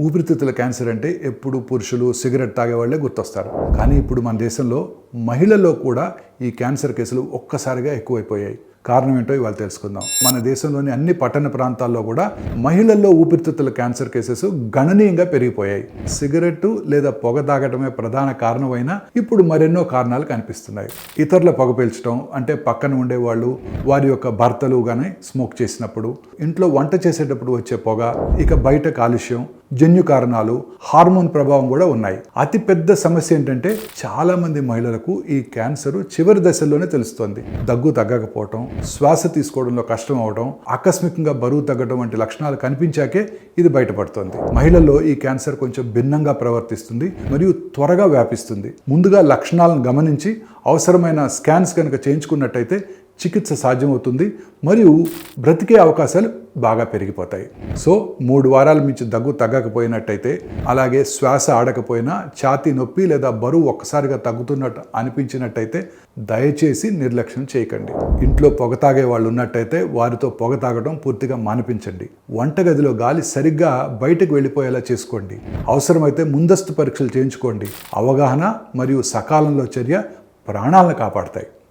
ఊపిరితిత్తుల క్యాన్సర్ అంటే ఎప్పుడు పురుషులు సిగరెట్ తాగేవాళ్లే గుర్తొస్తారు. కానీ ఇప్పుడు మన దేశంలో మహిళల్లో కూడా ఈ క్యాన్సర్ కేసులు ఒక్కసారిగా ఎక్కువైపోయాయి. కారణం ఏంటో ఇవాళ తెలుసుకుందాం. మన దేశంలోని అన్ని పట్టణ ప్రాంతాల్లో కూడా మహిళల్లో ఊపిరితిత్తుల క్యాన్సర్ కేసెస్ గణనీయంగా పెరిగిపోయాయి. సిగరెట్ లేదా పొగ తాగటమే ప్రధాన కారణమైనా ఇప్పుడు మరెన్నో కారణాలు కనిపిస్తున్నాయి. ఇతరుల పొగ పీల్చడం అంటే పక్కన ఉండేవాళ్ళు వారి యొక్క భర్తలు కానీ స్మోక్ చేసినప్పుడు, ఇంట్లో వంట చేసేటప్పుడు వచ్చే పొగ, ఇక బయట కాలుష్యం, జన్యు కారణాలు, హార్మోన్ ప్రభావం కూడా ఉన్నాయి. అతి పెద్ద సమస్య ఏంటంటే చాలా మంది మహిళలకు ఈ క్యాన్సర్ చివరి దశల్లోనే తెలుస్తోంది. దగ్గు తగ్గకపోవటం, శ్వాస తీసుకోవడంలో కష్టం అవడం, ఆకస్మికంగా బరువు తగ్గడం వంటి లక్షణాలు కనిపించాకే ఇది బయటపడుతోంది. మహిళల్లో ఈ క్యాన్సర్ కొంచెం భిన్నంగా ప్రవర్తిస్తుంది మరియు త్వరగా వ్యాపిస్తుంది. ముందుగా లక్షణాలను గమనించి అవసరమైన స్కాన్స్ కనుక చేయించుకున్నట్టయితే చికిత్స సాధ్యమవుతుంది మరియు బ్రతికే అవకాశాలు బాగా పెరిగిపోతాయి. సో 3 వారాల మించి దగ్గు తగ్గకపోయినట్టయితే, అలాగే శ్వాస ఆడకపోయినా, ఛాతీ నొప్పి లేదా బరువు ఒక్కసారిగా తగ్గుతున్నట్టు అనిపించినట్టయితే దయచేసి నిర్లక్ష్యం చేయకండి. ఇంట్లో పొగ తాగే వాళ్ళు ఉన్నట్టయితే వారితో పొగ తాగడం పూర్తిగా మానిపించండి. వంటగదిలో గాలి సరిగ్గా బయటకు వెళ్ళిపోయేలా చేసుకోండి. అవసరమైతే ముందస్తు పరీక్షలు చేయించుకోండి. అవగాహన మరియు సకాలంలో చర్య ప్రాణాలను కాపాడతాయి.